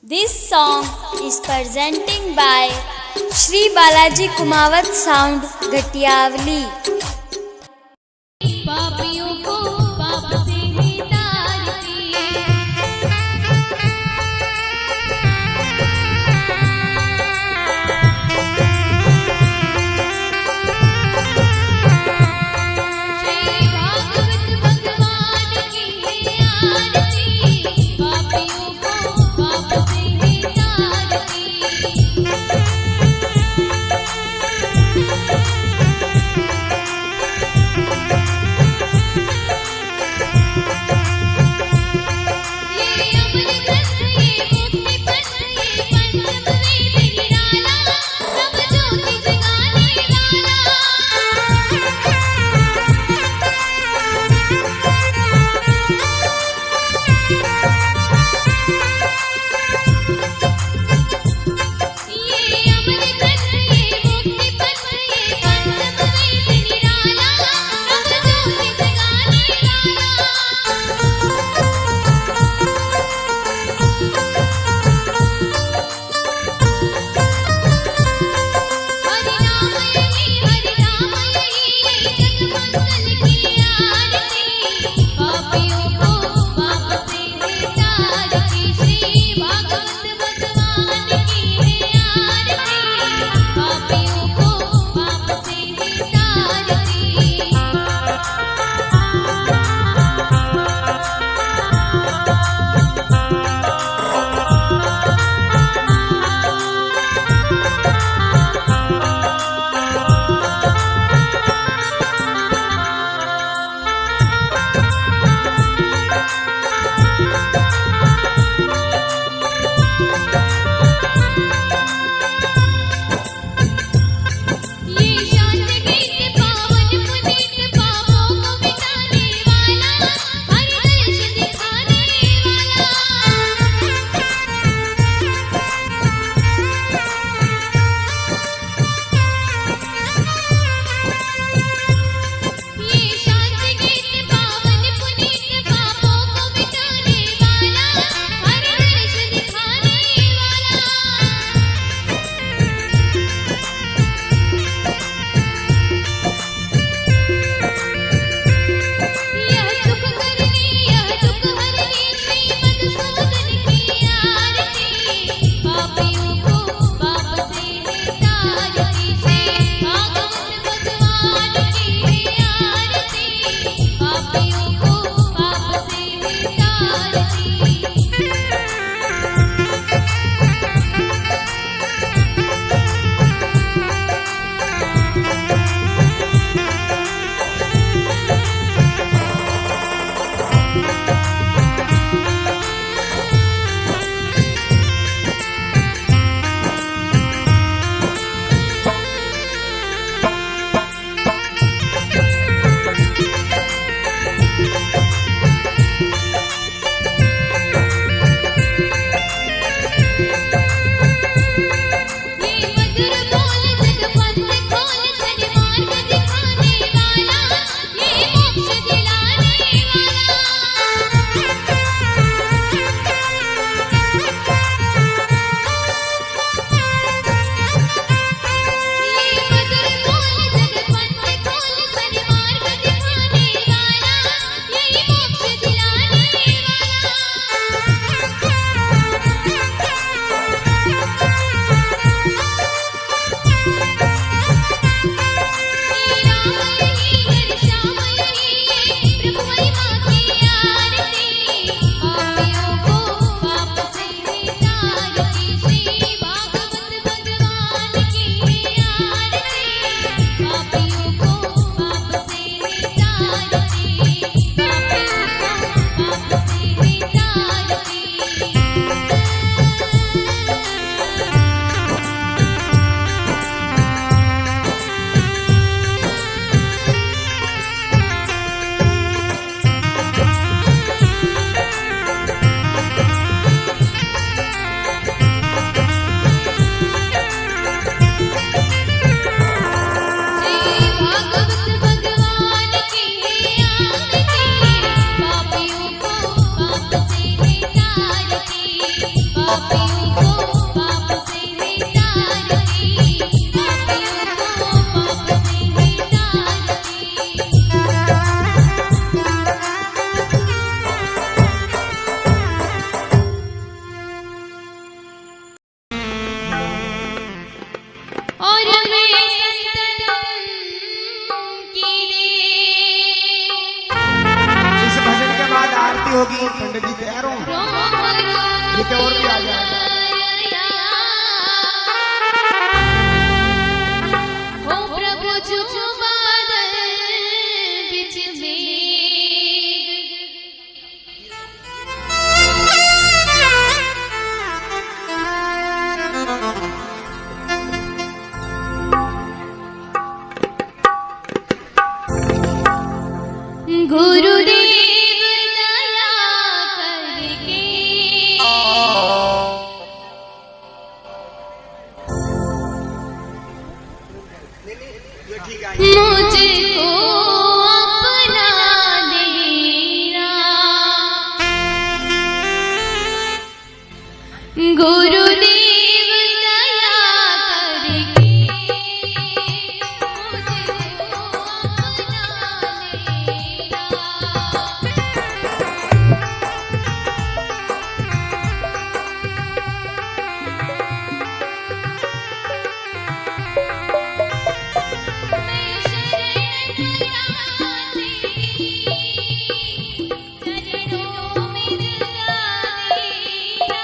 This song is presenting by Shri Balaji Kumawat Sound Gatiavali. पापियों को पाप से ही तारती श्री भागवत भगवान की है आरती पापियों को पाप से ही तारती हो प्रभु जो बादल बिच गुरुदेव दया करके मुझको अपना लेना गुरुदेव दया करके मुझको अपना लेना मैं शरण तेरा तेरी चरणों में लगा मेरा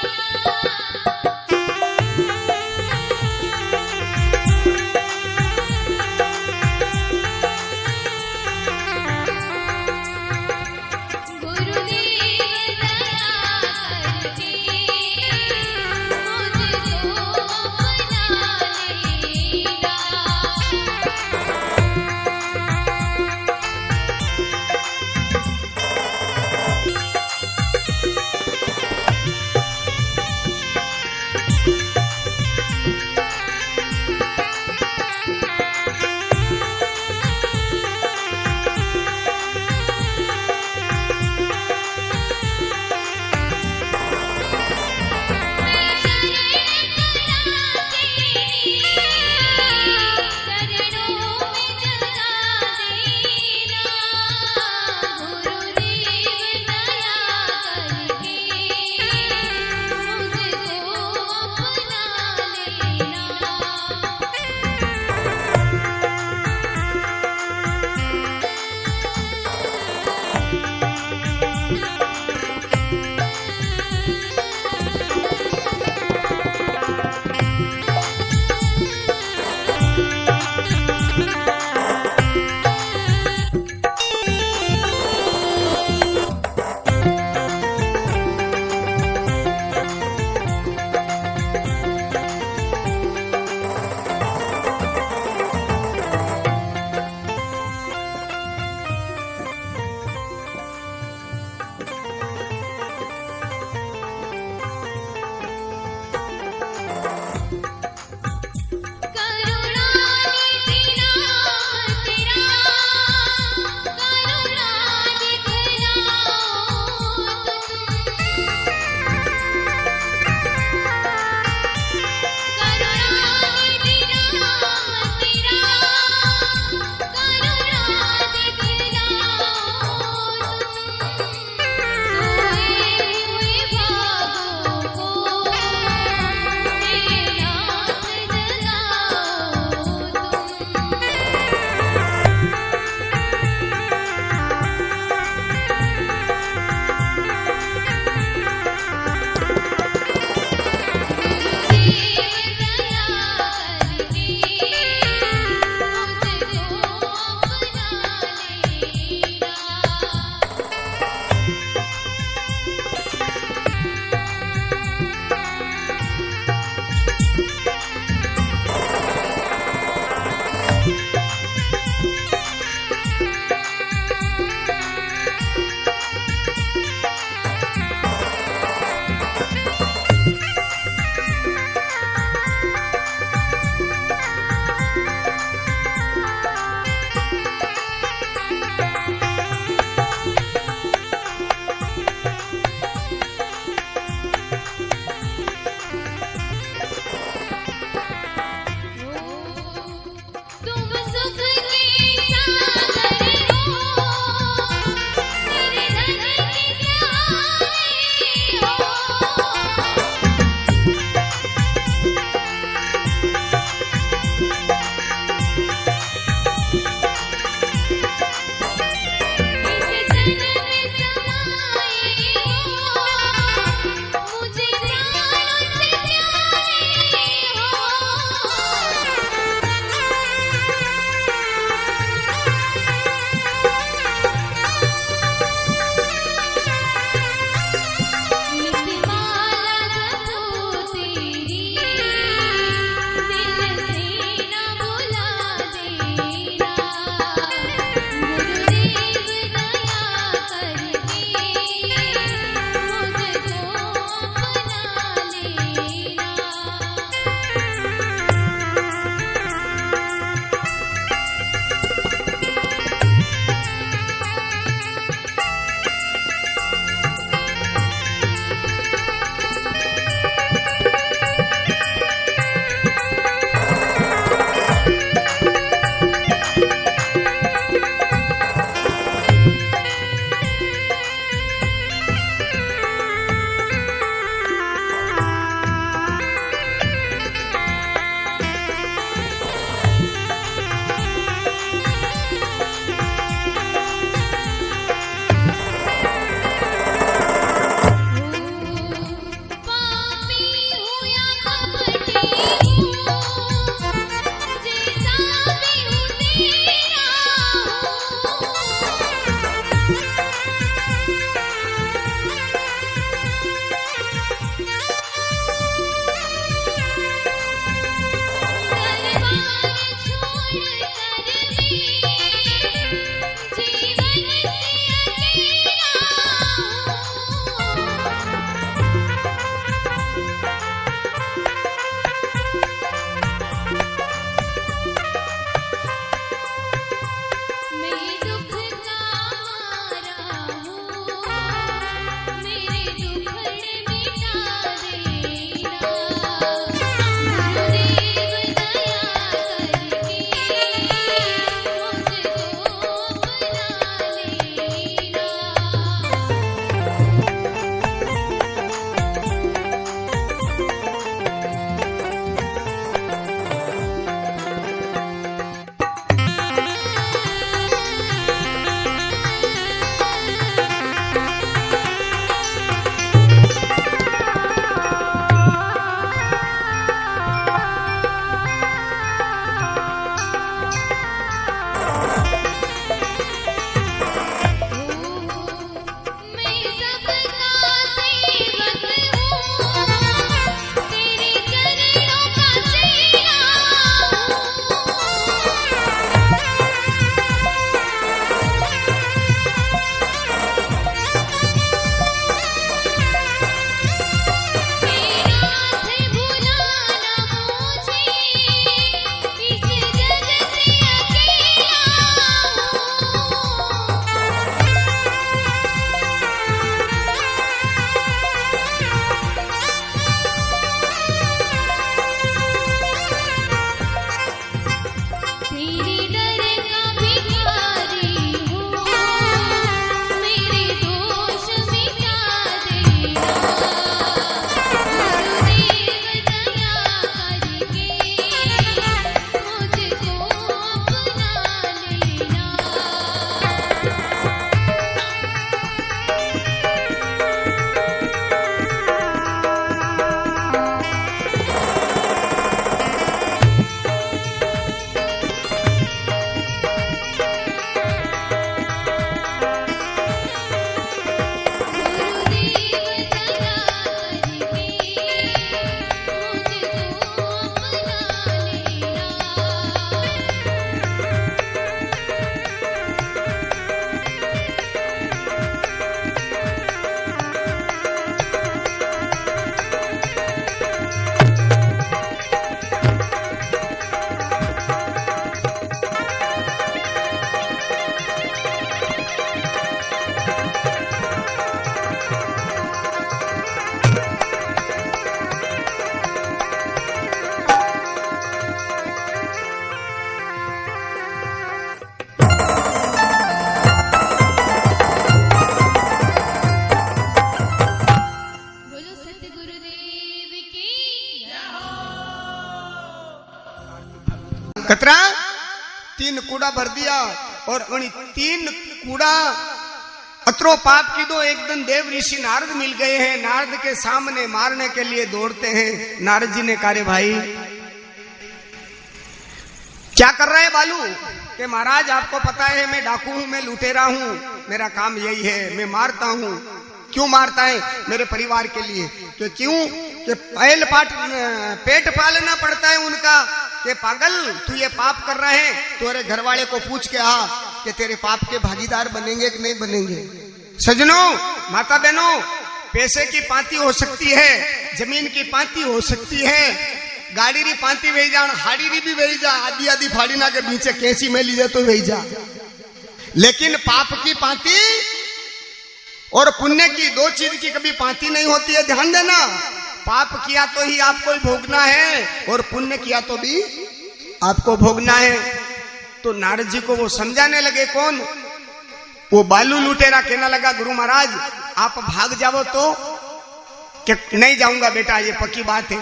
कतरा 3 कूड़ा भर दिया और उन 3 कूड़ा अतरो पाप की दो। एक दिन देव ऋषि नारद मिल गए हैं, नारद के सामने मारने के लिए दौड़ते हैं। नारद जी ने कहा भाई क्या कर रहे हैं बालू? कि महाराज आपको पता है मैं डाकू हूं, मैं लुटेरा हूं, मेरा काम यही है, मैं मारता हूं। क्यों मारता है? मेरे परिवार के लिए। कि क्यों? कि पेट पालना पड़ता है उनका। कि पागल तू ये पाप कर रहा है, तुम्हारे घर वाले को पूछ के आ कि तेरे पाप के भागीदार बनेंगे कि नहीं बनेंगे। सजनों, माता बहनों, पैसे की पाती हो सकती है, जमीन की पाती हो सकती है, गाड़ी री पाती वही जा, हाड़ी री भी वही जा, आधी आधी फाड़ी ना के पीछे कैसी में लीजिए तो वही जा। लेकिन पाप की पाती और पुण्य की 2 चीज की कभी पाती नहीं होती है, ध्यान देना। पाप किया तो ही आपको ही भोगना है और पुण्य किया तो भी आपको भोगना है। तो नारद जी को वो समझाने लगे। कौन? वो बालू लुटेरा कहने लगा गुरु महाराज आप भाग जाओ तो। कि नहीं जाऊंगा बेटा, ये पक्की बात है।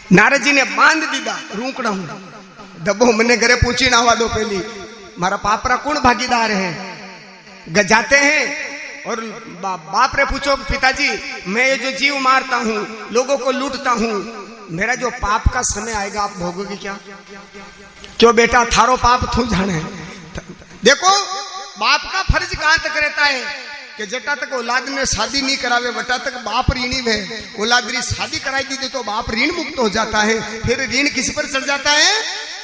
नारद जी ने बांध दीदा रूकड़ा हूं दबो, मैंने घरे पूछी ना हुआ दो पहली मारा पापरा कौन भागीदार है। जाते हैं और बाप रे पूछो पिताजी मैं ये जो जीव मारता हूं, लोगों को लूटता हूं, मेरा जो पाप का समय आएगा आप भोगोगे क्या? क्यों बेटा थारो पाप तू जाने। देखो बाप का फर्ज कहां तक रहता है कि जटा तक औलाद ने शादी नहीं करावे वटा तक बाप ऋणी में। औलाद री शादी कराई दी तो बाप ऋण मुक्त हो जाता है। फिर ऋण किस पर चढ़ जाता है?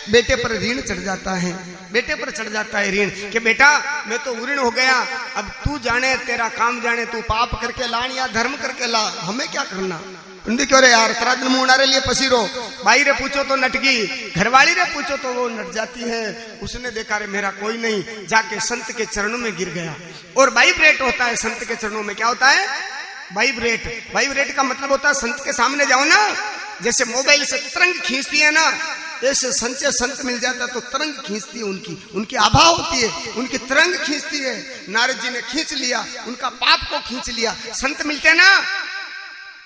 बेटे पर ऋण चढ़ जाता है, बेटे पर चढ़ जाता है ऋण। कि बेटा मैं तो ऋण हो गया, अब तू जाने, तेरा काम जाने, तू पाप करके लान या धर्म करके ला, हमें क्या करना। क्यों रे यार तरा दिन मुनारे लिए पसीरो। भाई रे पूछो तो नटगी, घरवाली रे पूछो तो वो नट जाती है। उसने देखा रे मेरा कोई नहीं, जाके संत के चरणों में गिर गया। और वाइब्रेट होता है संत के चरणों में। क्या होता है? वाइब्रेट। वाइब्रेट का मतलब होता है संत के सामने जाओ ना, जैसे मोबाइल से तरंग खींचती है ना, ऐसे संचय संत मिल जाता तो तरंग खींचती है, उनकी आभा होती है, उनकी तरंग खींचती है। नारद जी ने खींच लिया, उनका पाप को खींच लिया। संत मिलते ना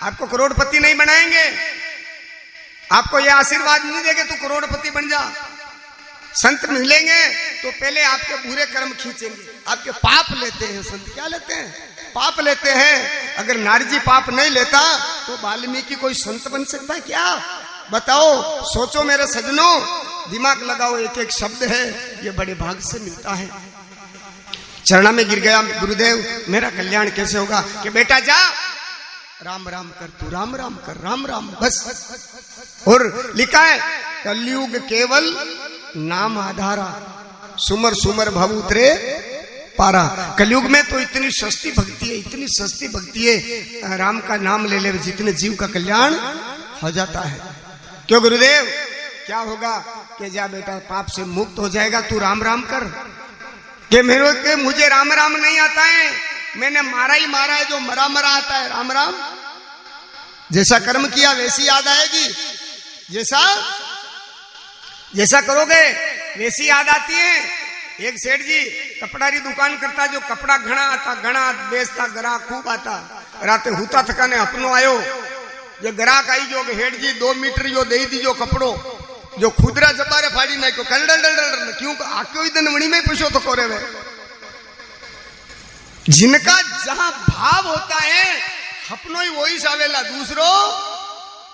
आपको करोड़पति नहीं बनाएंगे, आपको यह आशीर्वाद नहीं देंगे तू करोड़पति बन जा। संत मिलेंगे तो पहले आपके बुरे कर्म खींचेंगे, आपके पाप लेते हैं। संत क्या लेते हैं? पाप लेते हैं। अगर नारद जी पाप नहीं लेता तो वाल्मीकि कोई संत बन सकता है क्या? बताओ, सोचो मेरे सजनों, दिमाग लगाओ। एक एक शब्द है ये बड़े भाग से मिलता है। चरणा में गिर गया, गुरुदेव मेरा कल्याण कैसे होगा? कि बेटा जा राम राम कर, तू राम राम कर, राम राम बस। और लिखा है कलयुग केवल नाम आधारा, सुमर सुमर भव उतरे पारा। कलयुग में तो इतनी सस्ती भक्ति है, इतनी सस्ती भक्ति है, राम का नाम ले ले जितने जीव का कल्याण हो जाता है। क्यों गुरुदेव क्या होगा? कि जा बेटा पाप से मुक्त हो जाएगा, तू राम राम कर। कि मेरे के मुझे राम राम नहीं आता है, मैंने मारा ही मारा है, जो मरा मरा आता है। राम राम जैसा कर्म किया वैसी याद आएगी, जैसा करोगे वैसी याद आती है। एक सेठ जी कपड़ा की दुकान करता, जो कपड़ा घना आता, घना बेचता, ग्राहक खूब आता। राते हुता थकाने अपनो आयो, जो ग्राहक आई जो हेड जी 2 मीटर जो दे दीजो कपड़ो, जो खुदरा जबारे फाड़ी ना क्यों आक्यो ही दिन मणि में पूछो तो कोरे वे। जिनका जहां भाव होता है अपनो ही वही सावेला, दूसरो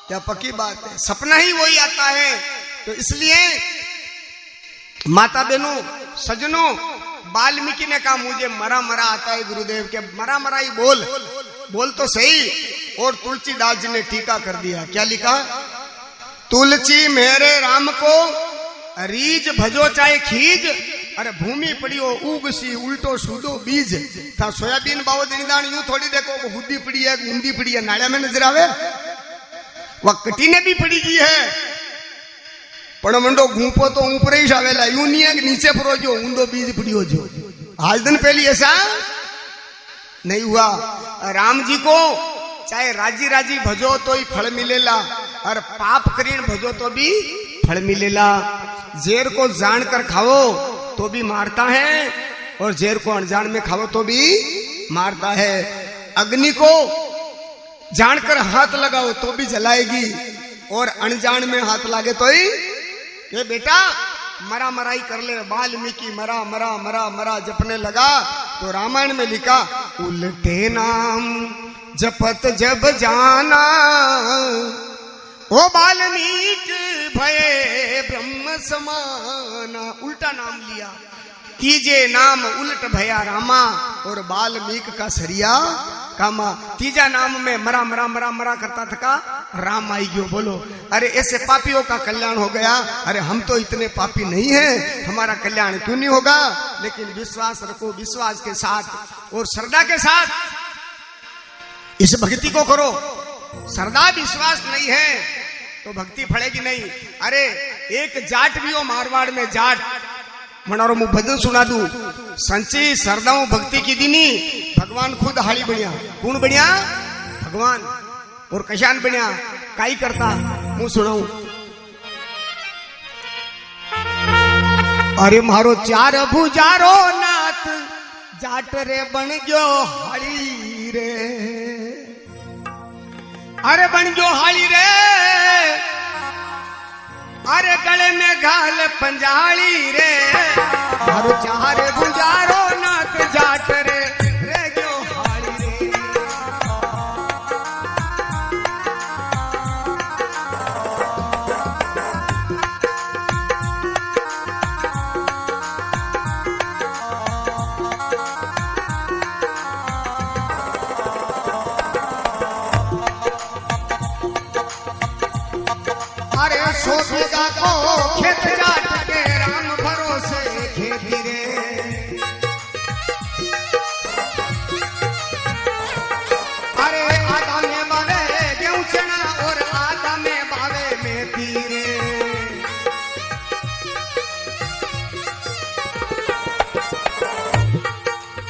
क्या पक्की बात है, सपना ही वही आता है। तो इसलिए माता बहनों सजनों, वाल्मीकि ने कहा मुझे मरा मरा आता है गुरुदेव के, मरा मरा ही बोल तो सही। और तुलसीदास जी ने टीका कर दिया, क्या लिखा? तुलसी मेरे राम को रीज भजो चाहे खीज, अरे भूमि पड़ियो उगसी उल्टो सूदो बीज। था सोयाबीन बावो दान यूं थोड़ी देखो वो हुद्दी पड़ी है, ऊंधी पड़ी है, नाड़ा में नजर आवे, वह कटीने भी पड़ी की है, पण मंडो घूपो तो ऊपर ही आवेला, यूं नहीं है कि नीचे पड़ो जो ऊंधो बीज पड़ियो जो। आज दिन पहले ऐसा नहीं हुआ। राम जी को चाहे राजी राजी भजो तो ही फल मिलेला, और पाप करीन भजो तो भी फल मिलेला। जेर को जान कर खाओ तो भी मारता है, और जेर को अनजान में खाओ तो भी मारता है। अग्नि को जानकर हाथ लगाओ तो भी जलाएगी, और अनजान में हाथ लागे तो ही ये बेटा मरा मराई कर ले। वाल्मीकि मरा मरा मरा मरा जपने लगा तो रामायण में लिखा उल्टे नाम जपत जब जाना ओ वाल्मीकि भये ब्रह्म समाना। उल्टा नाम लिया, तीजे नाम उल्ट भया रामा और वाल्मीकि का सरिया कामा। तीजा नाम में मरा मरा मरा मरा करता थका राम आई गयो। बोलो अरे ऐसे पापियों का कल्याण हो गया। अरे हम तो इतने पापी नहीं हैं, हमारा कल्याण क्यों नहीं होगा। लेकिन विश्वास रखो, विश्वास के साथ और श्रद्धा के साथ इस भक्ति को करो। श्रद्धा विश्वास नहीं है तो भक्ति फलेगी नहीं। अरे एक जाट भी हो मारवाड़ में, जाट मनारो मुंह भजन सुना दू। संची श्रद्धाओं भक्ति की दिनी भगवान खुद हाली बढ़िया। कौन बढ़िया? भगवान। और कशान बढ़िया काई करता मुंह सुनाऊ। अरे मारो चार भुजारो नाथ जाट रे बन गयो हाली रे। अरे बन गयो हाली रे। अरे गले में घाल पंजाली रे। मारो चार भुजारो नाथ जाट रे रे गयो हाली रे। अरे सो बीघा को खेत जाट के राम भरोसे खेती रे। अरे आधा में बावे गेहूं चना और आधा में बावे मेथी रे।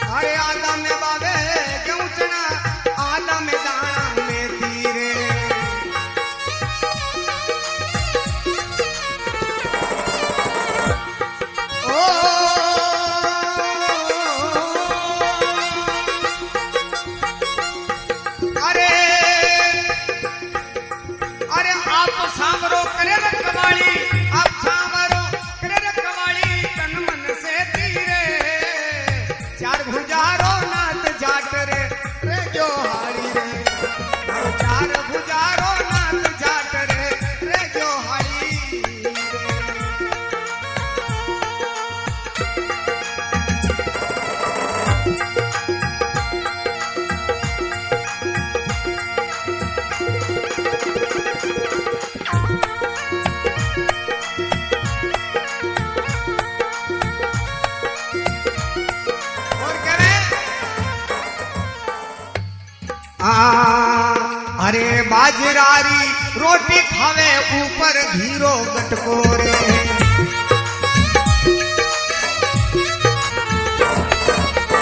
अरे आधा में बावे गेहूं चना आधा में दाना मेथी रे। अरे बाजरारी रोटी खावे ऊपर धीरो गटको रे।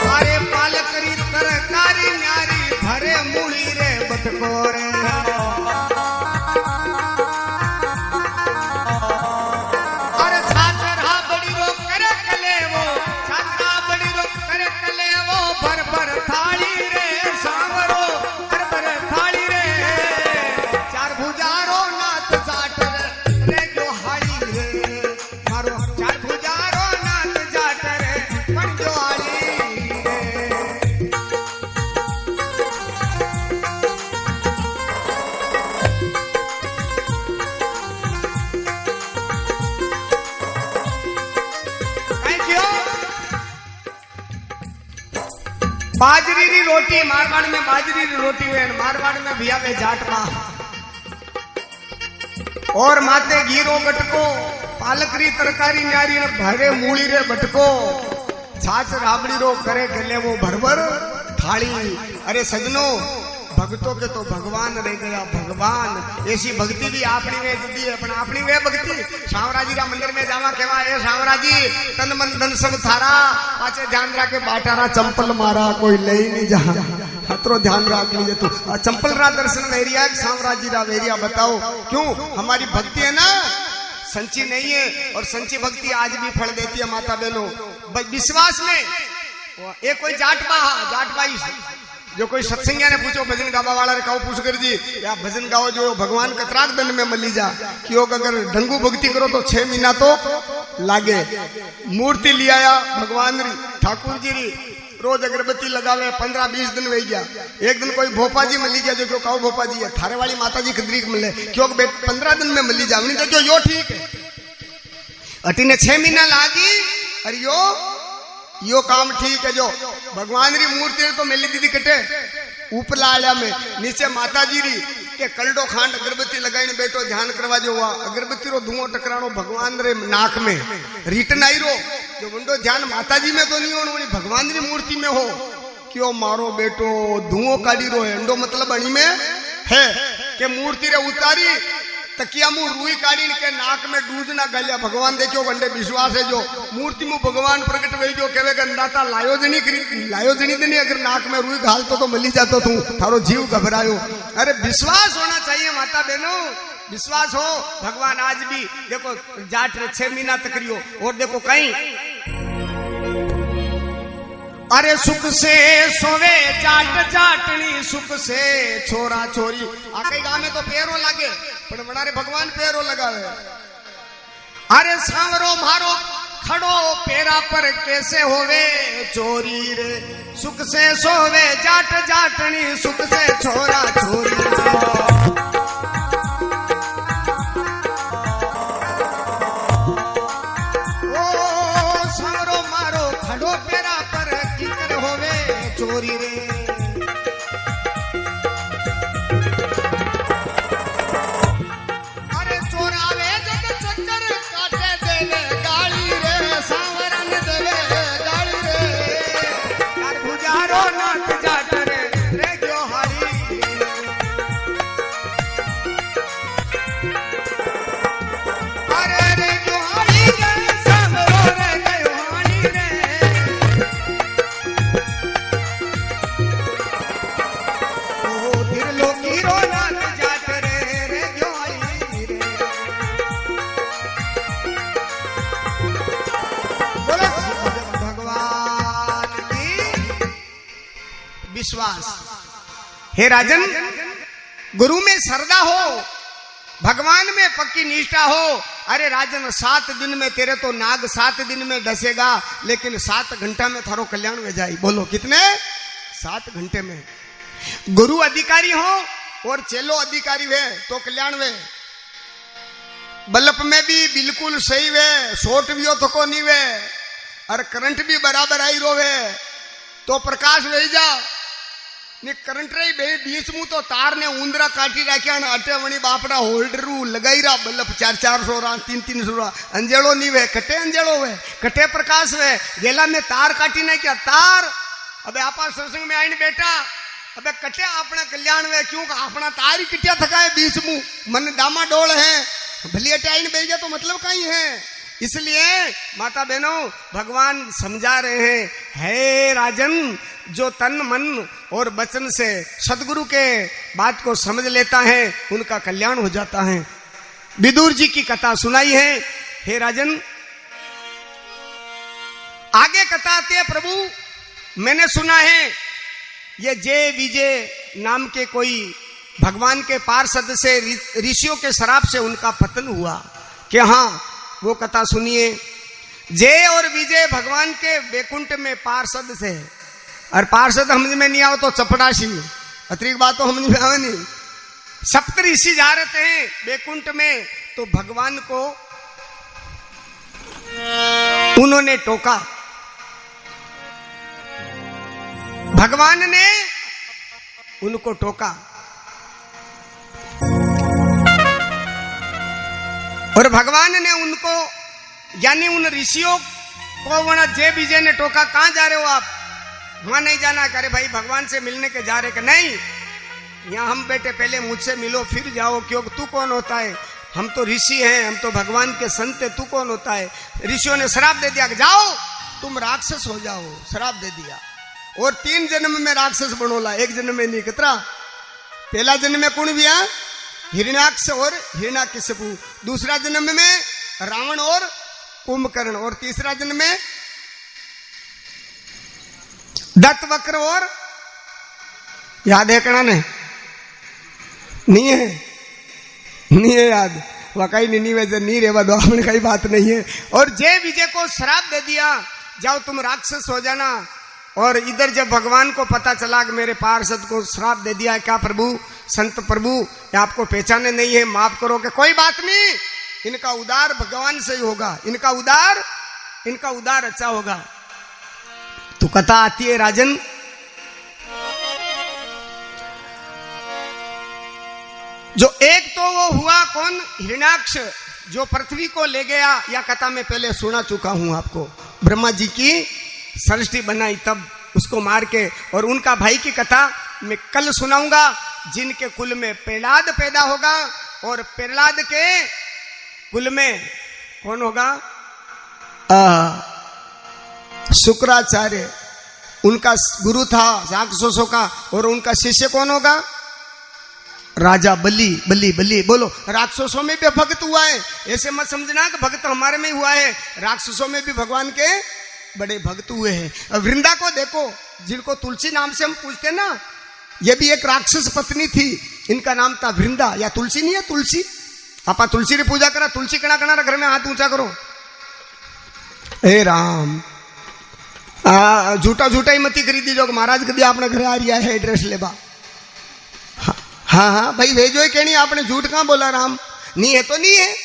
अरे पालकरी तरकारी न्यारी भरे मूली रे बटको रे। अरे छात्रा बड़ी रो करे कले वो, छात्रा बड़ी रो करे कले वो भर भर थाली रे सांवरो बाजरी री रोटी। मारवाड़ में बाजरी री रोटी है, मारवाड़ में भिया में जाट पा और माते घीरो बटको पालकरी तरकारी न्यारी भरे मूली रे बटको छाछ राबड़ी रो करे गले वो भरभर थाली। अरे सजनो भक्तों के तो भगवान रह गया भगवान। ऐसी भक्ति भी आपनी वे दी है पण आपनी वे भक्ति सांवराजी रा मंदिर में जावा केवा ए सांवराजी तन मन धन सब थारा पाछे ध्यान राखे बाटारा चंपल मारा कोई ले नहीं जा। खतरो ध्यान राख लीजिए। तो चंपल रा दर्शन वेरिया सांवराजी रा वेरिया बताओ क्यों? हमारी भक्ति है ना संची नहीं है और संची भक्ति आज भी फल देती है माता बहनों। विश्वास में ये कोई जाट बाई जो कोई सत्संगिया ने पूछो भजन गावा वाला रे काओ पूछ कर जी या भजन गाओ जो भगवान का त्राक दंड में मली जा क्यों अगर ढंगू भक्ति करो तो 6 महीना तो लागे। मूर्ति ले आया भगवान री ठाकुर जी री रोज अगरबत्ती लगावे 15-20 दिन वही गया। एक दिन कोई भोपा जी मिली गया जो क्यों काओ भोपा जी है थारे वाली माता जी खदरी मिले क्यों 15 दिन में मिली जावनी देखो यो ठीक है अटी ने 6 महीना लागी अरे यो काम ठीक है जो भगवान री मूर्ति तो मेली दीदी कटे ऊपर आया में नीचे माता जी री के कलडो खांड अगरबत्ती लगाई बैठो ध्यान करवा जो हुआ अगरबत्ती रो धुआं टकरानो भगवान रे नाक में रिटर्न आई रो जो बंडो ध्यान माता जी में तो नहीं हो भगवान री मूर्ति में हो क्यों मारो बेटो धुओं काढ़ी रो एंडो मतलब अणी में है के मूर्ति रे उतारी तकिया मुंह रुई काढ़ी के नाक में दूध ना गलिया भगवान देखो गंडे विश्वास है जो मूर्ति मुंह भगवान प्रकट हुई जो कहे गंदाता लायो जनी दनी अगर नाक में रुई घालतो तो मिली जातो तू थारो जीव घबरायो। अरे विश्वास होना चाहिए माता बहनों विश्वास हो भगवान आज भी देखो जाट रे 6 महीना तक रियो और देखो कहीं अरे सुख से सोवे जाट जाटनी सुख से छोरा छोरी आकई गांव में तो पैरो लागे पण बड़ा रे भगवान पैरो लगावे। अरे सांवरो मारो खड़ो पेरा पर कैसे होवे चोरी रे सुख से सोवे जाट जाटनी सुख से छोरा छोरी चोरी रे अरे चोरावे जग चक्कर काटे देवे गाली रे सांवरन देवे गाली रे यार गुजारो नाथ जाट रे जो हारी अरे रे जो हारी रे सांवरो रे जो हारी रे विश्वास हे राजन गुरु में श्रद्धा हो भगवान में पक्की निष्ठा हो। अरे राजन 7 दिन में तेरे तो नाग 7 दिन में डसेगा लेकिन 7 घंटा में थारो कल्याण में जाए। बोलो कितने 7 घंटे में। गुरु अधिकारी हो और चेलो अधिकारी वे तो कल्याण वे बल्ब में भी बिल्कुल सही वे शॉर्ट भी हो तो को नहीं वे और करंट भी बराबर आई रोवे तो प्रकाश वे जा ने करंट रही बे बीच मु तो तार ने उंदरा काटी राख्या ने अटे वणी बापड़ा होल्डरू लगाई रा बल्ब 400 रा 300 रा अंजेलो नहीं वे कटे अंजेलो वे कटे प्रकाश वे गेला में तार काटी ने क्या तार अबे आपा सत्संग में आईने बेटा अबे कटे अपना कल्याण वे क्यों अपना तार ही किटिया थकाए बीच मु मन दामा डोल है भली अटे आईने बैठ गया तो मतलब कहीं है। इसलिए माता बहनों भगवान समझा रहे हैं हे राजन जो तन मन और वचन से सदगुरु के बात को समझ लेता है उनका कल्याण हो जाता है। विदुर जी की कथा सुनाई है हे राजन। आगे कथा आती है प्रभु मैंने सुना है ये जय विजय नाम के कोई भगवान के पार्षद से ऋषियों के शराब से उनका पतन हुआ कि हाँ वो कथा सुनिए। जय और विजय भगवान के वैकुंठ में पार्षद से और पार्षद समझ में नहीं आओ तो चपड़ासी अतिरिक्त बात तो समझ में आवे नहीं। सप्त ऋषि जा रहे हैं वैकुंठ में तो भगवान को उन्होंने टोका। भगवान ने उनको टोका और भगवान ने उनको यानी उन ऋषियों को वहां जय विजय ने टोका कहां जा रहे हो आप वहां नहीं जाना करे भाई भगवान से मिलने के जा रहे कि नहीं यहाँ हम बेटे पहले मुझसे मिलो फिर जाओ क्योंकि तू कौन होता है हम तो ऋषि हैं हम तो भगवान के संत है तू कौन होता है। ऋषियों ने श्राप दे दिया जाओ तुम राक्षस हो जाओ श्राप दे दिया और 3 जन्म में राक्षस बनोला 1 जन्म में नहीं कितना पहला जन्म में कौन भी हिरण्याक्ष और हिरण्याकशिपु दूसरा जन्म में रावण और कुंभकर्ण और तीसरा जन्म में दत्तवक्र और याद है कणा ने? नहीं है, नहीं है याद। वाकई नहीं वैसे नहीं रेवा दो, आपने कई बात नहीं है। और जय विजय को श्राप दे दिया, जाओ तुम राक्षस हो जाना। और इधर जब भगवान को पता चला कि मेरे पार्षद को श्राप दे दिया है, क्या प्रभु, संत प्रभु ये आपको पहचाने नहीं है, माफ करो। कि कोई बात नहीं, इनका उद्धार भगवान से ही होगा, इनका उद्धार अच्छा होगा। तो कथा आती है राजन, जो एक तो वो हुआ कौन, हिरण्याक्ष, जो पृथ्वी को ले गया। या कथा में पहले सुना चुका हूं आपको, ब्रह्मा जी की सृष्टि बनाई तब उसको मार के। और उनका भाई की कथा मैं कल सुनाऊंगा, जिनके कुल में प्रहलाद पैदा होगा। और प्रहलाद के कुल में कौन होगा, शुक्राचार्य, उनका गुरु था राक्षसों का। और उनका शिष्य कौन होगा, राजा बलि। बलि बलि बोलो, राक्षसों में भी भक्त हुआ है, ऐसे मत समझना कि भक्त हमारे में हुआ है, राक्षसों में भी भगवान के बड़े भक्त हुए हैं। वृंदा को देखो, जिनको तुलसी नाम से हम पूछते ना, ये भी एक राक्षस पत्नी थी, इनका नाम था वृंदा। या तुलसी नहीं है, तुलसी, आपा तुलसी की पूजा करा, तुलसी कणा कणा घर में हाथ ऊंचा करो। हे राम, झूठा झूठा ही मती खरीदी जो महाराज कभी आपने घर आ रहा है एड्रेस लेबा। हाँ हाँ भाई भेजो ही कहनी, आपने झूठ कहां बोला राम, नहीं है तो नहीं है।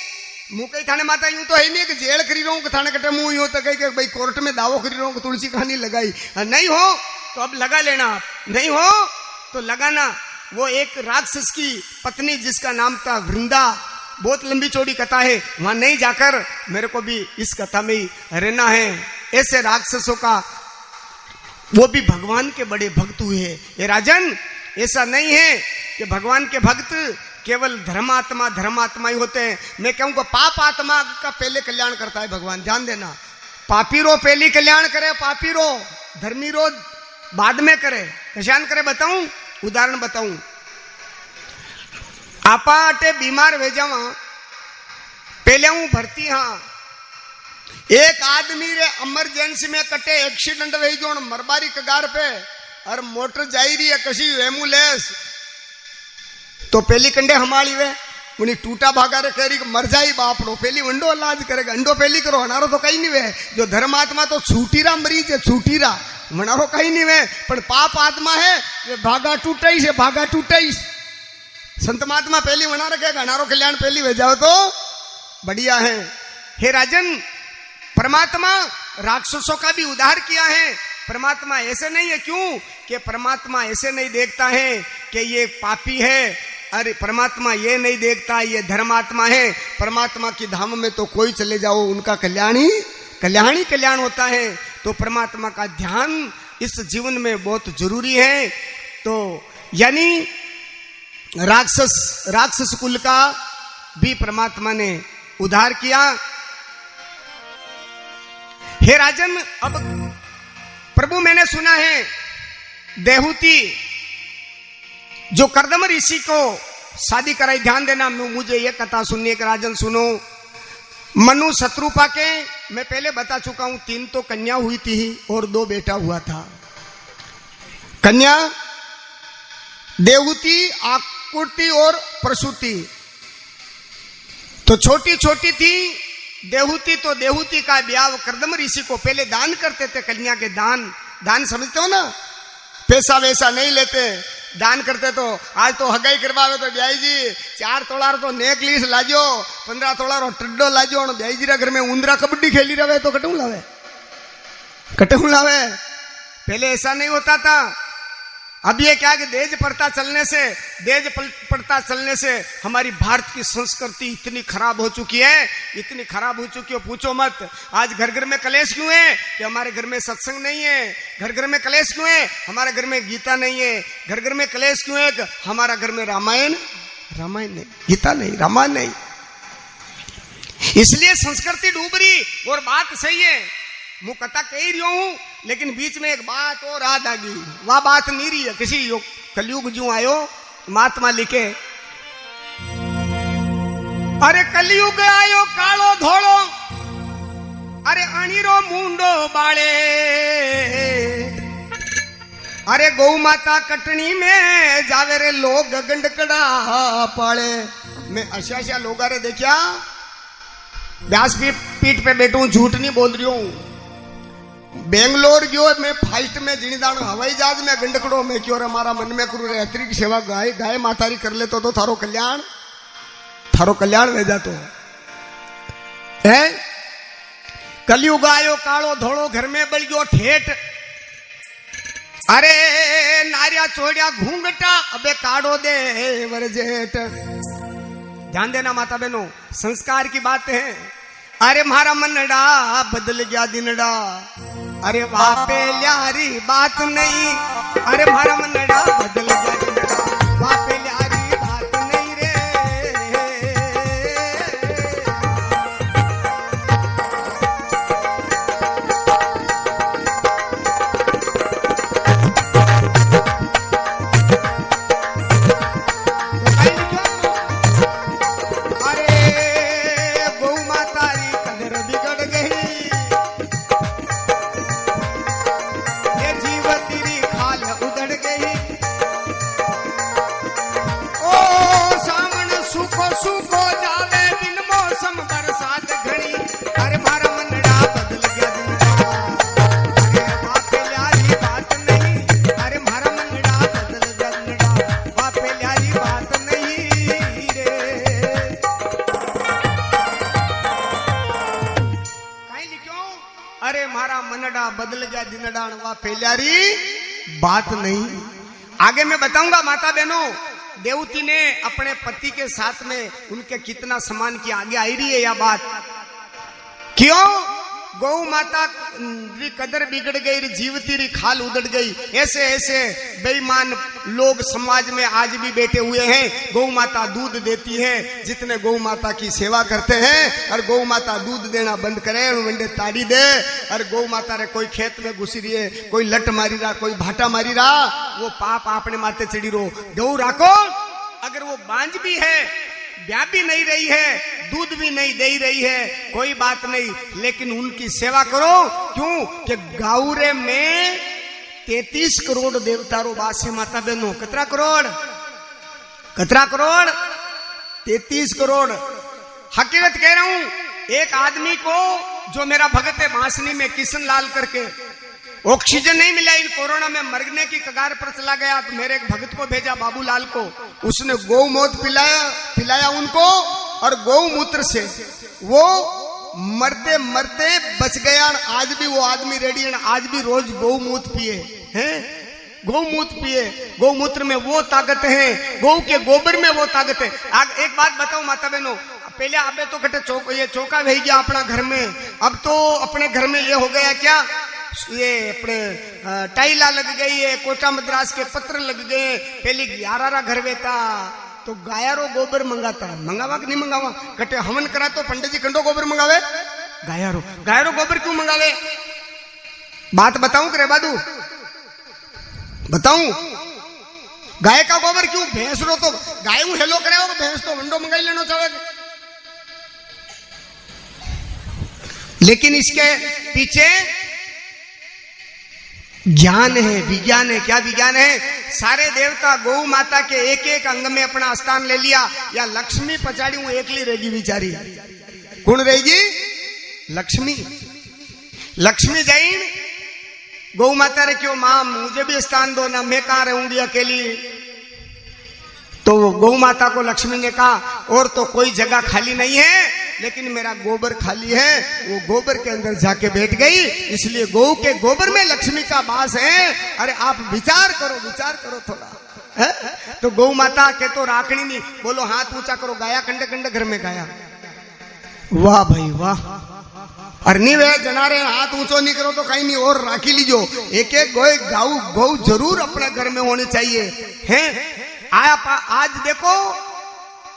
मुंह कई थाने माता यूं तो है नहीं कि जेल करी रहा हूं, थाने कटे मुंह यूं तो कही भाई कोर्ट में दावो करी रहा हूं, तुलसी कहानी लगाई। नहीं हो तो अब लगा लेना, नहीं हो तो लगाना। वो एक राक्षस की पत्नी जिसका नाम था वृंदा, बहुत लंबी चौड़ी कथा है, वहां नहीं जाकर मेरे को भी इस कथा में ही रहना है। ऐसे राक्षसों का वो भी भगवान के बड़े भक्त हुए हैं। ये राजन, ऐसा नहीं है कि भगवान के भक्त केवल धर्मात्मा ही होते हैं। मैं कहूंगा पाप आत्मा का पहले कल्याण करता है भगवान, ध्यान देना। पापी रो पहली कल्याण करे, पापी रो, धर्मी रो बाद में करे। पहचान करे बताऊं, उदाहरण बताऊं। आपा अटे बीमार वे जावा, पहले हूं भर्ती, हाँ एक आदमी रे इमरजेंसी में कटे एक्सीडेंट वे जो मरबारी कगार पे, और मोटर जाई रही है कशी एम्बुलेंस, तो पहली कंडे हमारी वे उन्हें टूटा भागा रे कह रही मर जाई बापड़ो, पहली वंडो इलाज करेगा, अंडो पहली करो, हनारो तो कहीं नहीं वे। जो धर्मात्मा तो छूटीरा मरीज है, छूटीरा मनारो कहीं नहीं वे। पर पाप आत्मा है वे भागा टूटाई से भागा टूटाई। संत महात्मा पहली बना रखेगा, हनारो कल्याण पहली वे जाओ तो बढ़िया है। हे राजन, परमात्मा राक्षसों का भी उद्धार किया है। परमात्मा ऐसे नहीं है, क्यों कि परमात्मा ऐसे नहीं देखता है कि ये पापी है, अरे परमात्मा ये नहीं देखता ये धर्मात्मा है। परमात्मा की धाम में तो कोई चले जाओ उनका कल्याण ही कल्याण होता है। तो परमात्मा का ध्यान इस जीवन में बहुत जरूरी है। तो यानी राक्षस कुल का भी परमात्मा ने उद्धार किया। हे राजन, अब प्रभु मैंने सुना है देहूती जो कर्दम ऋषि को शादी कराई, ध्यान देना, मुझे ये कथा सुननी है कि राजन सुनो। मनु शत्रुपा के मैं पहले बता चुका हूं, 3 तो कन्या हुई थी और 2 बेटा हुआ था। कन्या देवहूति, आकृति और प्रसूति। तो छोटी छोटी थी देवहूति, तो देवहूति का ब्याह कर्दम ऋषि को पहले दान करते थे। कन्या के दान समझते हो ना, पैसा वैसा नहीं लेते, दान करते। तो आज तो हगाई करवावे तो ब्याई जी 4 तोला तो नेकलेस लाजो, 15 तोला टड्डो लाजो, और ब्याई जी घर में उंदरा कबड्डी खेली रहे तो कटू लावे। पहले ऐसा नहीं होता था। अब ये क्या कि देज पड़ता चलने से हमारी भारत की संस्कृति इतनी खराब हो चुकी है, पूछो मत। आज घर घर में कलेश क्यों है कि हमारे घर में सत्संग नहीं है। घर में कलेश क्यों है, हमारे घर में गीता नहीं है। घर में कलेश क्यों है कि हमारा घर में रामायण नहीं, गीता नहीं, रामायण नहीं। इसलिए संस्कृति डूब रही। और बात सही है, मैं कथा कह रही हूं, लेकिन बीच में एक बात और याद आ गई। वह बात नहीं रही है, किसी कलयुग जो आयो महात्मा लिखे, अरे कलयुग आयो कालो धोलो, अरे अणीरो मुंडो बाळे, अरे गौ माता कटनी में जावे रे लोग गंडकड़ा पाले। मैं अशा लोग अरे देखिया व्यास पीठ पे बैठू, झूठ नहीं बोल रही हूं। बेंगलोर गयो मैं फाइस्ट में जिनीदान हवाई जहाज में गंडकड़ो में क्यों रे मारा मन में करू रे अतिरिक्त सेवा गाय गाय मातारी कर ले तो थारो कल्याण ले जातो है। कलयुग आयो कालो धोलो घर में बल गयो ठेठ। अरे नारिया चोड़िया घूंघटा अबे काढ़ो दे वरजेट। ध्यान देना माता बहनों, संस्कार की बात है। अरे मारा मनड़ा बदल गया दिनड़ा, अरे वापे ल्यारी बात नहीं। अरे मारा मनड़ा बदल गया दिनड़ा, वापे ल्यारी बात नहीं रे। बदल गया दिनडान वा पहल्यारी बात नहीं। आगे मैं बताऊंगा माता बहनों, देवती ने अपने पति के साथ में उनके कितना सम्मान किया, आगे आई रही है यह बात। क्यों गौ माता की कदर बिगड़ गई, जीवती री खाल उधड़ गई। ऐसे ऐसे बेईमान लोग समाज में आज भी बैठे हुए हैं। गौ माता दूध देती है, जितने गौ माता की सेवा करते हैं और गौ माता दूध देना बंद करे वंडे ताड़ी दे। और गौ माता रे कोई खेत में घुसी रही है, कोई लट मारी रहा, कोई भाटा मारी रहा, वो पाप आपने माथे चढ़ी रो। गौ राखो, अगर वो बांझ भी है, ब्याह भी नहीं रही है, दूध भी नहीं दे रही है, कोई बात नहीं, लेकिन उनकी सेवा करो। क्यों कि गाउरे में 33 करोड़ देवतारो वास है माता बहनों। कतरा करोड़? 33 करोड़। हकीकत कह रहा हूं, एक आदमी को जो मेरा भगत है भासनी में किशन लाल करके, ऑक्सीजन नहीं मिला, इन कोरोना में मरने की कगार पर चला गया, तो मेरे एक भगत को भेजा बाबूलाल को, उसने गौमूत्र पिलाया उनको, और गौमूत्र से वो मरते मरते बच गया। आज भी वो आदमी रेडी है, आज भी रोज गौमूत्र पिए हैं, गौमूत्र पिए। गौमूत्र में वो ताकत है, गौ के गोबर में वो ताकत है। एक बात बताओ माता बहनों, पहले अबे तो कटे ये चौका भेज गया अपना घर में, अब तो अपने घर में ये हो गया क्या, ये अपने टाइला लग गई है, कोटा मद्रास के पत्र लग गए। पहले 11 घर बेता तो गायारो गोबर मंगाता, मंगावा कि नहीं मंगावा? कटे हवन करा तो पंडित जी कंडो गोबर मंगावे, गायारो गोबर क्यों मंगावे? बात बताऊं करे बादू, बताऊं गाय का गोबर क्यों? भैंस रो तो गाय हेलो करे, भैंस तो वंडो मंगाई लेना चाहे। लेकिन इसके पीछे ज्ञान है, विज्ञान है। क्या विज्ञान है? सारे देवता गौ माता के एक एक अंग में अपना स्थान ले लिया। या लक्ष्मी पचाड़ी हूं एकली रहेगी बेचारी। कौन रहेगी? लक्ष्मी। लक्ष्मी जैन गौ माता रे क्यों मां मुझे भी स्थान दो ना, मैं कहां रहूंगी अकेली। तो गौ माता को लक्ष्मी ने कहा और तो कोई जगह खाली नहीं है, लेकिन मेरा गोबर खाली है। वो गोबर के अंदर जाके बैठ गई, इसलिए गौ के गोबर में लक्ष्मी का वास है। अरे आप विचार करो थोड़ा है? तो गौ माता के तो राखनी नहीं, बोलो हाथ ऊंचा करो, गाया कंडे कंडे घर में गाया। वाह भाई वाह। और नहीं वे जना रहे हाथ ऊंचो नहीं करो तो कहीं नहीं, और राखी लीजो। एक एक गौ जरूर अपने घर में होनी चाहिए है। आज देखो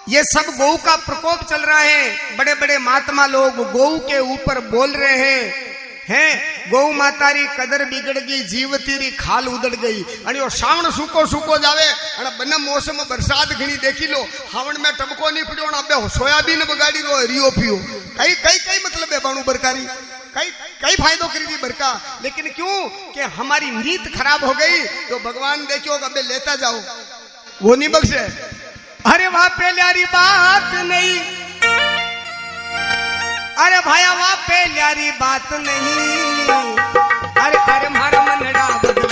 ये सब गौ का प्रकोप चल रहा है। बड़े बड़े महात्मा लोग गौ के ऊपर बोल रहे हैं गौ माता री कदर बिगड़ गई, जीवती री खाल उदड़ गई। आणि वो श्रावण सूको जावे आणि बने मौसम बरसात घणी देखी लो, हावण में टबको नहीं पड़ो, अबे सोयाबीन बगाड़ी रो रियो पियो। कई मतलब है बाणु बरकारी, कई कई फायदों करी थी बरका, लेकिन क्यों कि हमारी नीत खराब हो गई तो भगवान देखो अबे लेता जाओ, वो नहीं बख्शे। अरे वहां प्यारी बात नहीं, अरे भाया वहां प्यारी बात नहीं, अरे अरे मारा मनड़ा बदल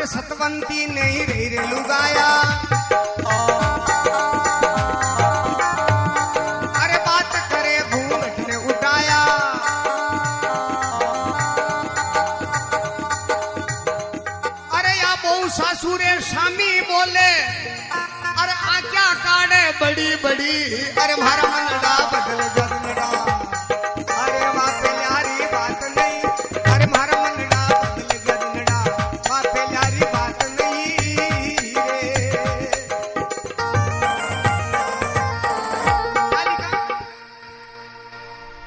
सतवंती नहीं रही रे लुगाया, अरे बात करे घूंघट ने उठाया, अरे या बहु सासुरे शामी बोले, अरे आज्ञा काढ़े बड़ी बड़ी, अरे मारा मनड़ा बदल गदनड़ा, अरे वहां पे यारी बात नहीं, अरे मारा मनड़ा बदल गदनड़ा, वहां पे यारी बात नहीं रे।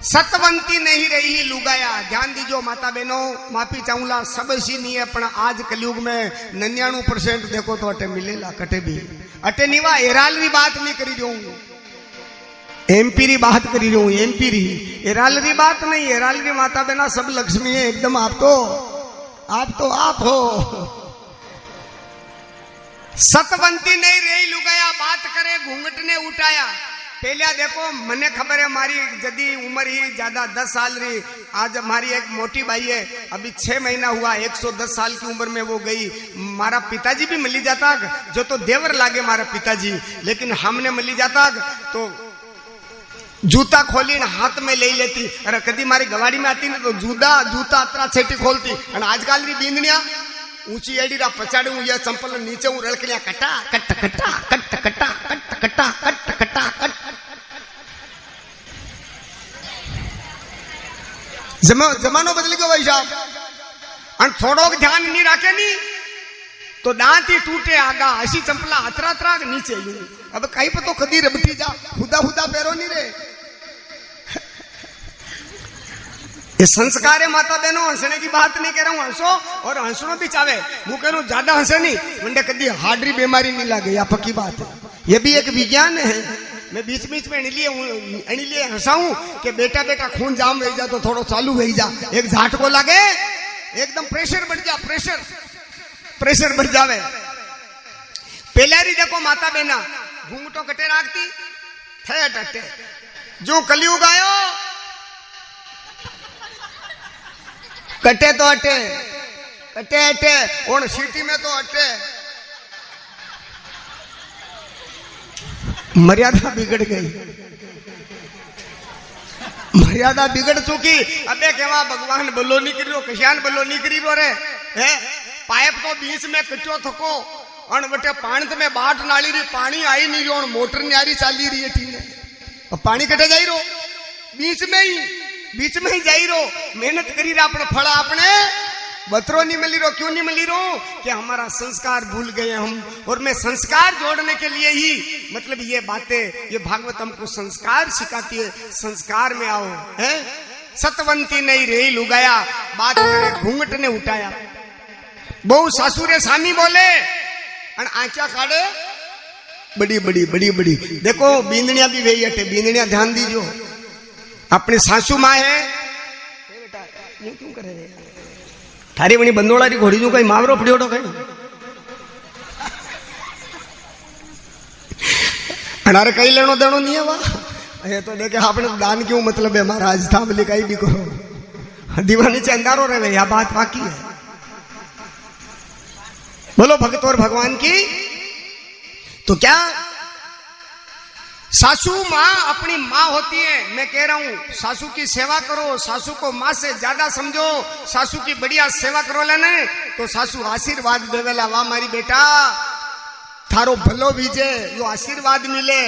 सतवंती नहीं रही लुगाया। ध्यान दीजो माता बहनों, माफी चाहूंगा सब ऐसी नहीं है, पण आज कलयुग में 99% देखो तो अटे मिलेला कटे भी अटे नहीं। वा एराल री बात नहीं करी रही हूं, एमपी री बात करी रही हूं, एमपी री एराल री बात नहीं। एराल री माता बहना सब लक्ष्मी है एकदम, आप तो आप हो। सतवंती नहीं रही लुगाया, बात करे घूंघट ने उठाया। पहले देखो मने खबर है मारी जदी उम्र ही ज्यादा 10 साल रही। आज हमारी एक मोटी भाई है, अभी 6 महीना हुआ, 110 साल की उम्र में वो गई। मारा पिताजी भी मिली जाता जो तो देवर लागे मारा पिताजी, लेकिन हमने मिली जाता तो जूता खोली हाथ में ले लेती। अरे कदी मारी गवाड़ी में आती ना तो जूता अतरा छेटी खोलती। और आजकल री बींदनिया ऊंची एडी रा पचाड़ू या चंपल नीचे ऊ रड़क लिया कटा कट कटा कट कटा कट कटा कट कटा कट। जमानो बदल गयो भाई साहब, और थोड़ो ध्यान नहीं रखे नहीं तो दांत ही टूटे आगा। ऐसी चंपला अतरा अतरा नीचे यूं। अब कहीं पर तो कदी रबटी जा खुदा खुदा पैरो नहीं रे। ये संस्कार है माता बहनों, हंसने की बात नहीं कह रहा हूं, हंसो और हंसनो भी चाहे। वो कह रहा हूं ज्यादा हंसे नहीं, मुंडे कदी हार्डरी बीमारी नहीं लगे, या पक्की बात है। ये भी एक विज्ञान है। मैं बीच बीच में इनलिए हंसाऊं कि बेटा बेटा खून जाम रही जा तो थोड़ा चालू रही जा, एक झाट को लगे एकदम प्रेशर बढ़ जा, प्रेशर बढ़ जावे। पहले देखो माता बहना घूंघटो कटे राखती थे टटे, जो कलयुग आयो कटे तो अटे, कटे अटे और सिटी में तो अटे। मर्यादा बिगड़ गई, मर्यादा बिगड़ चुकी। अबे केवा भगवान बलो नहीं करी रो, किसान बलो नहीं करी रो रे है। पाइप तो बीच में कटो थको और बटे पानी में बाट नाली रही, पानी आई नहीं रो, मोटर नहीं आ रही चाली रही है ठीक है। पानी कटे जाई रो बीच में ही जाई रो। मेहनत करी रहा अपने फल आपने बतरो नहीं मिली रो। क्यों नहीं मिली रो कि हमारा संस्कार भूल गए हम। और मैं संस्कार जोड़ने के लिए ही मतलब ये बातें, ये भागवत हमको संस्कार सिखाती है। संस्कार में आओ है। सतवंती नहीं रही लुगाया, बात करे घूंघट ने उठाया। बहु सासुरे सामी बोले और आंचा काढ़े बड़ी बड़ी बड़ी बड़ी। देखो बींदनिया भी वही हटे, बींदनिया ध्यान दीजो। अपनी सासू माँ है, क्यों करे रे थारी बनी बंदोड़ा री घोड़ी जो कहीं मावरो पड़ियो तो कहीं अनारे कहीं लेनो देनो नहीं है वाह। ये तो देखे आपने तो दान क्यों मतलब है महाराज था बोले कहीं भी करो दीवानी चंदारो रहे, यह बात बाकी है। बोलो भगत और भगवान की। तो क्या सासू माँ अपनी माँ होती है। मैं कह रहा हूं सासू की सेवा करो, सासू को माँ से ज्यादा समझो, सासू की बढ़िया सेवा करो लेने तो सासू आशीर्वाद देवेला, वाह मारी बेटा थारो भलो बीजे, यो आशीर्वाद मिले।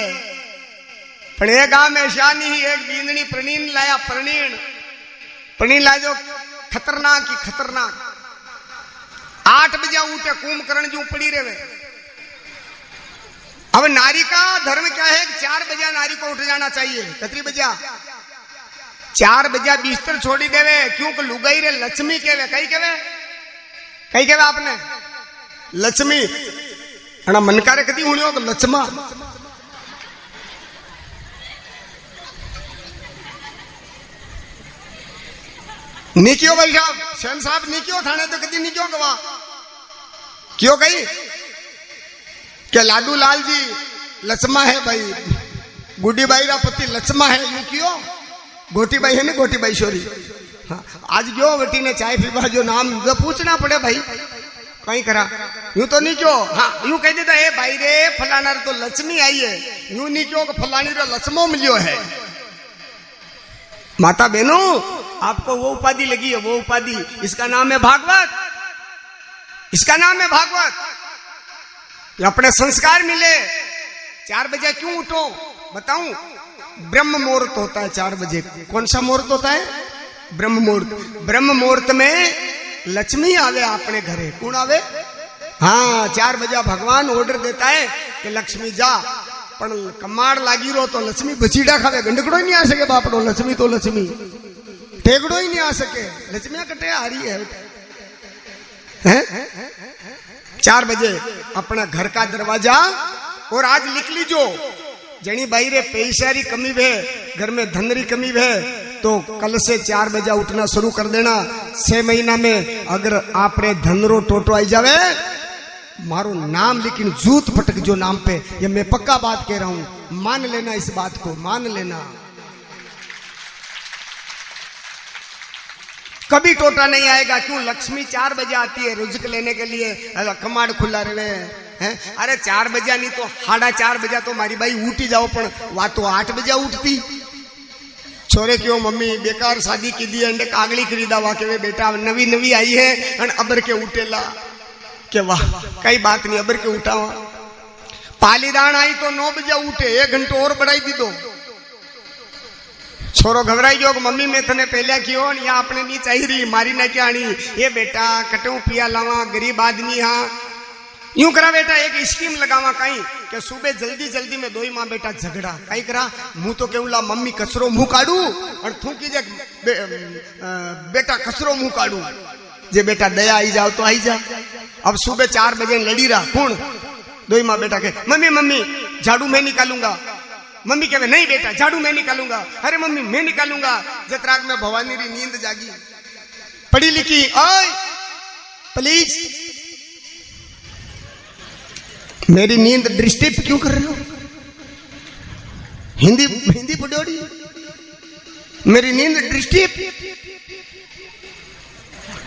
पण एक गांव में शानी एक बींदनी प्रणीन लाया, प्रणीन लाया जो खतरनाक ही खतरनाक। 8 बजे उठे कुंभकर्ण जो पड़ी रहे। अब नारी का धर्म क्या है? 4 बजे नारी को उठ जाना चाहिए। कितनी बजा? 4 बजे बिस्तर छोड़ी देवे, क्योंकि लुगाई रे लक्ष्मी केवे। कई केवे आपने? लक्ष्मी अना मनकारे कदी हुणियो तो लक्ष्मा। निकियो भाई साहब, शहन साहब निकियो थाने तो कदी निकियो गवा क्यों कही के लाडू लाल जी लक्ष्मा है भाई, गुड्डी बाई रा पति लक्ष्मा है, यूं क्यों? गोटी बाई है ना, गोटी बाई शोरी। हाँ, आज क्यों बेटी ने चाय पीवा जो नाम जो पूछना पड़े भाई, कहीं करा यूं तो नहीं क्यों? हाँ यूं कह देता है भाई रे फलाना तो लक्ष्मी आई है, यूं नहीं क्यों फलानी रो लक्ष्मो मिलियो है। माता बहनों आपको वो उपाधि लगी है, वो उपाधि, इसका नाम है भागवत, इसका नाम है भागवत। अपने संस्कार मिले। 4 बजे क्यों उठो बताऊं? ब्रह्म मुहूर्त होता है 4 बजे। कौन सा मुहूर्त होता है? ब्रह्म मुहूर्त। ब्रह्म मुहूर्त में लक्ष्मी आवे अपने घरे। कौन आवे? हाँ 4 बजे भगवान ऑर्डर देता है कि लक्ष्मी जा, पण कमाड़ लागी रो तो लक्ष्मी बचीड़ा खावे, गंडकड़ो ही नहीं आ सके बापड़ो। लक्ष्मी तो लक्ष्मी टेगड़ो ही नहीं आ सके, लक्ष्मी कटे आ रही है। 4 बजे अपना घर का दरवाजा। और आज लिख लीजो जनी भाई रे पैसा री कमी है, घर में धन री कमी है, तो कल से 4 बजे उठना शुरू कर देना। 6 महीना में अगर आप रे धन रो टोटो आई जावे, मारो नाम लेकिन जूत फटक जो नाम पे, ये मैं पक्का बात कह रहा हूं, मान लेना, इस बात को मान लेना। कभी टोटा नहीं आएगा। क्यों? लक्ष्मी 4 बजे आती है रुजक लेने के लिए, कमाड़ खुला रहे हैं। अरे 4 बजे नहीं तो 4:30 बजे तो मारी भाई उठी जाओ, पण वा तो 8 बजे उठती। छोरे क्यों मम्मी बेकार शादी की दी, अंडे कागड़ी खरीदा, वा के बेटा नवी नवी आई है और अबर के उठेला के वाह कई बात नहीं, अबर के उठावा। पालीदान आई तो 9 बजे उठे, 1 घंटो और बढ़ाई दी दो। छोरो घबराई गयो, मम्मी मैं तने पहले क्यों या आपने नहीं चाहिए रही, मारी ना क्या आनी, ये बेटा कटू पिया लावा, गरीब आदमी। हाँ यूं करा बेटा, एक स्कीम लगावा कहीं कि सुबह जल्दी जल्दी में 2 माँ बेटा झगड़ा कहीं करा। मुंह तो केवला मम्मी कचरो मुंह काढ़ू और थूकी जे बेटा कचरो मुंह काढ़ू, जे बेटा दया आई जाओ तो आई जा। अब सुबह 4 बजे लड़ी रहा कौन? 2 माँ बेटा के मम्मी मम्मी झाड़ू मैं निकालूंगा। मम्मी कहे नहीं बेटा झाड़ू मैं निकालूंगा। अरे मम्मी मैं निकालूंगा। जतराग में भवानी री नींद जागी, पढ़ी लिखी, ओए प्लीज मेरी नींद डिस्टर्ब क्यों कर रहे हो? हिंदी पढ़ोड़ी, मेरी नींद डिस्टर्ब।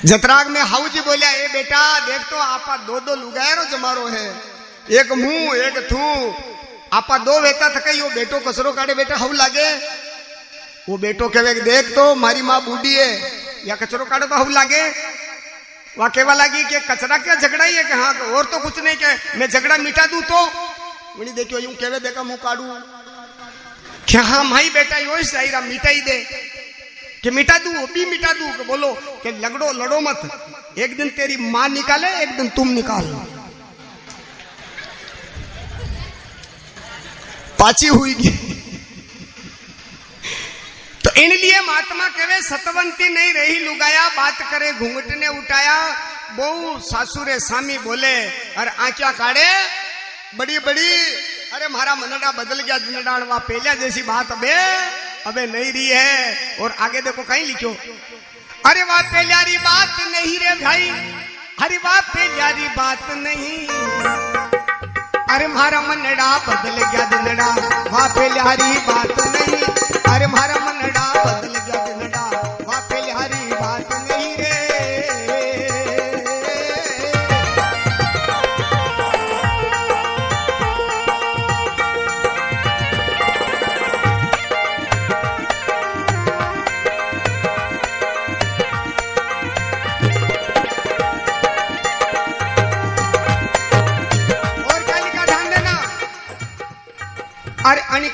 जतराग में हाउ जी बोलिया, ए बेटा देख तो आपा 2 लुगायरो जमारो है, एक मुंह एक थू, आपा 2 वेता थके, यो बेटो कचरो काढ़े बेटा हाउ लागे। वो बेटो कहे देख तो मारी माँ बूढ़ी है या कचरो काढ़े तो हाउ लागे। वहां केवा लगी कि कचरा क्या झगड़ा ही है कि हाँ और तो कुछ नहीं, के मैं झगड़ा मिटा दूं तो बोली देखियो यूं केवे देखा मुंह काढ़ू क्या? हाँ माई बेटा यो शायरा मिटा ही दे कि मिटा दू, भी मिटा दू। कि बोलो कि लगड़ो लड़ो मत, एक दिन तेरी माँ निकाले एक दिन तुम निकाल, पाची हुई तो इन लिए महात्मा कहे सतवंती नहीं रही लुगाया, बात करे घूंघट ने उठाया। बहु सासुरे सामी बोले और आंखिया काढ़े बड़ी बड़ी, अरे मारा मनडा बदल गया जिनडाण, वहां पहले जैसी बात अबे नहीं रही है। और आगे देखो कहीं लिखो, अरे वाह पहल्यारी बात नहीं रे भाई, अरे वाह पहल्यारी बात नहीं, अरे मारा मनडा बदल गया जिनडा, वहां पहल्यारी बात नहीं, अरे मारा मनडा बदल गया जिनडा, वहां पहल्यारी बात नहीं रे।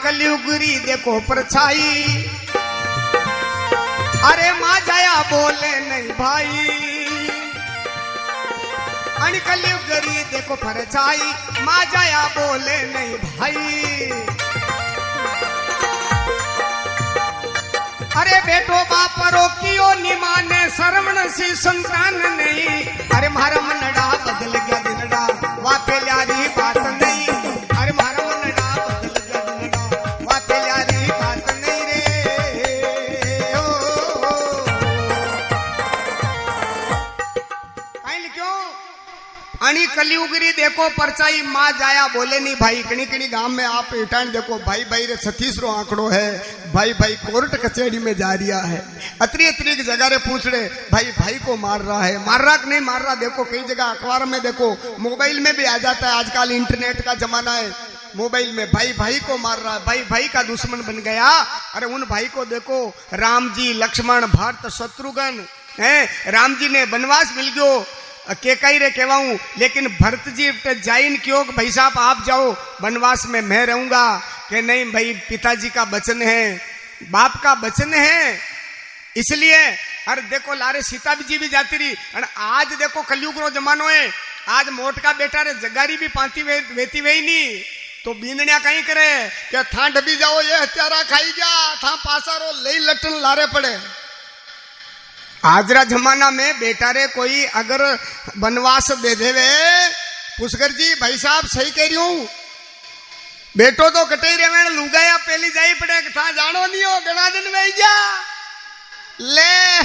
कलयुगरी देखो परछाई, अरे माँ जाया बोले नहीं भाई, अण कलयुगरी देखो परछाई, माँ जाया बोले नहीं भाई। अरे बेटो बाप रोकियो निमाने श्रवण सी संतान नहीं, अरे मारा मनड़ा बदल गया दिनड़ा वापे ल्यारी बात नहीं, अरे मारा मनड़ा बदल गया दिनड़ा वापे ल्यारी बात नहीं रे ओ। कहीं लिखो अणी कलयुगरी देखो परचाई, माँ जाया बोले नहीं भाई। कणी कणी गांव में आप इटान देखो भाई भाई रे 36रो आंकड़ो है, भाई भाई कोर्ट कचहरी में जा रिया है, अतरी अतरी की जगह रे पूछ रहे भाई भाई को मार रहा है, मार रहा कि नहीं मार रहा। देखो कई जगह अखबार में देखो, मोबाइल में भी आ जाता है, आजकल इंटरनेट का जमाना है, मोबाइल में भाई भाई को मार रहा है, भाई भाई का दुश्मन बन गया। अरे उन भाई को देखो, राम जी लक्ष्मण भरत शत्रुघ्न है, राम जी ने वनवास मिल गयो के कही रे कहवाऊं, लेकिन भरत जी जाइन क्यों भाई साहब आप जाओ वनवास में मैं रहूंगा, कि नहीं भाई पिताजी का वचन है, बाप का वचन है, इसलिए। अरे देखो लारे सीता जी भी जाती रही, आज देखो कलयुग रो जमानो है, आज मोट का बेटा रे जगारी भी पाती वेती वे नहीं, तो बींदनिया कहीं करे क्या था डबी जाओ ये हत्यारा खाई जा, था पासा रो ले लटन लारे पड़े। आजरा जमाना में बेटा रे कोई अगर वनवास दे देवे, पुष्कर जी भाई साहब सही कह रही हूं, बेटो तो कटे रे लुगाया पहली जाई पड़े, था जानो नहीं हो गणा दिन में जा ले,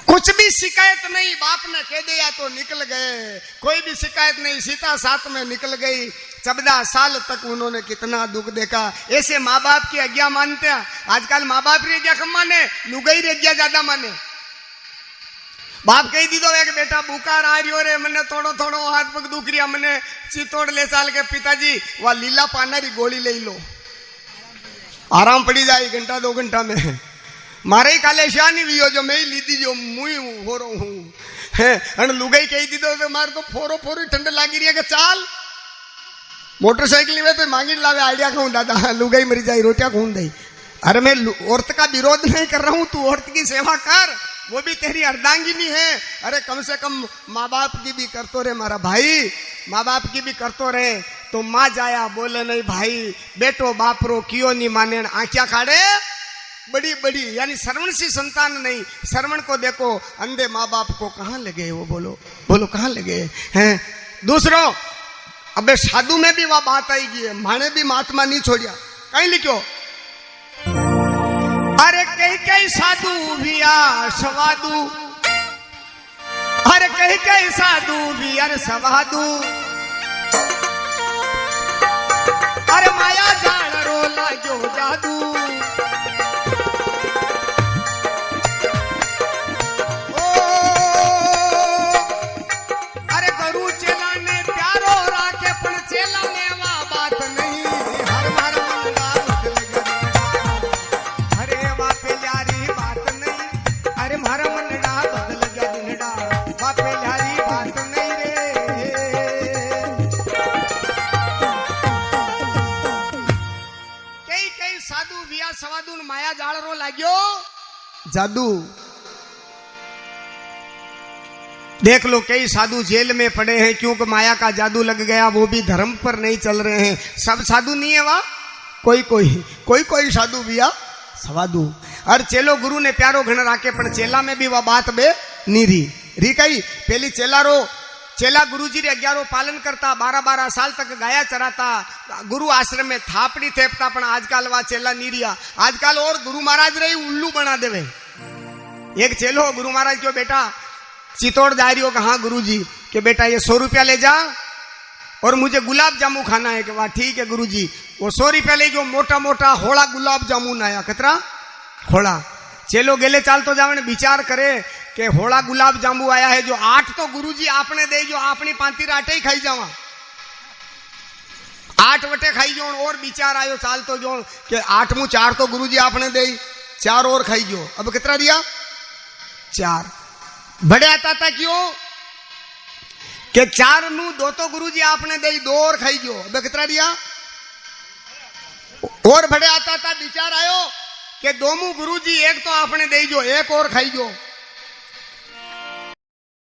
कुछ भी शिकायत नहीं, बाप ने कह दिया तो निकल गए, कोई भी शिकायत नहीं, सीता साथ में निकल गई। 14 साल तक उन्होंने कितना दुख देखा। ऐसे माँ बाप की आज्ञा मानते हैं, आजकल माँ बाप की आज्ञा कम माने, लुगाई री आज्ञा ज्यादा माने। बाप कही दीदो है कि बेटा बुखार आ रही रे, मने थोड़ो थोड़ो हाथ पग दुख रिया, मने चितोड़ ले चाल के पिताजी वह लीला पाना री गोली ले लो, आराम पड़ी जाए घंटा 2 घंटा में। मारे ही काले शाह नहीं भी हो जो मैं ही लीधी जो मुई हो रहा हूं है, लुगाई कही दीदो तो मारे तो फोरो फोरी ठंड लागी रही है कि चाल मोटरसाइकिल में तो मांगी लावे आइडिया खाऊं दादा, लुगाई मरी जाए रोटियां खून दई। अरे मैं औरत का विरोध नहीं कर रहा हूं, तू औरत की सेवा कर, वो भी तेरी अर्धांगिनी है। अरे कम से कम माँ बाप की भी करतो रहे मारा भाई, माँ बाप की भी करतो रहे। तो माँ जाया बोले नहीं भाई, बेटो बाप रो कियो नहीं माने, आंखिया खाड़े बड़ी बड़ी, यानी श्रवण सी संतान नहीं। श्रवण को देखो, अंधे माँ बाप को कहाँ लगे वो, बोलो बोलो कहाँ लगे हैं। दूसरों अबे साधु में भी वह बात आएगी है, माने भी महात्मा नहीं छोड़िया, कहीं लिखो अरे कहीं कहीं साधु भी आ सवादू, अरे कहीं कहीं साधु भी अरे सवादू, अरे माया जान रो लागो जादू, जादू। देख लो कई साधु जेल में पड़े हैं क्योंकि माया का जादू लग गया, वो भी धर्म पर नहीं चल रहे हैं। सब साधु नहीं है वह, कोई साधु भी आ सवादू। और चेलो गुरु ने प्यारो घन राखे, पर चेला में भी वह बात बे नी री कही। पहली चेला गुरुजी रे 11 पालन करता, 12-12 साल तक गाया चराता, गुरु आश्रम में थापड़ी थेपता, पण आजकल वा चेला नी रिया। आजकल और गुरु महाराज रे उल्लू बना देवे। एक चेलो गुरु महाराज क्यों बेटा चितौड़ जा रही हो, कहा गुरु जी के बेटा ये 100 रुपया ले जा और मुझे गुलाब जामुन खाना है। कि वाह ठीक है गुरु जी। वो 100 रुपया ले गयो, मोटा मोटा होड़ा गुलाब जामुन आया। कतरा होड़ा। चेलो गेले चाल तो जावने विचार करे कि होड़ा गुलाब जामुन आया है, जो 8 तो गुरु जी आपने दे, जो अपनी पांती राटे ही खाई जावा, 8 वटे खाई जो। और विचार आयो चाल तो जो कि 8 मुँह 4 तो गुरु जी आपने दे, 4 और खाई जो। अब कितना दिया 4। बड़े आता था क्यों के 4 नू 2 तो गुरुजी आपने दे 2 और खाई जो। अब कितना दिया और बड़े आता था विचार आयो कि 2 मुंह गुरुजी 1 तो आपने दे जो 1 और खाई जो।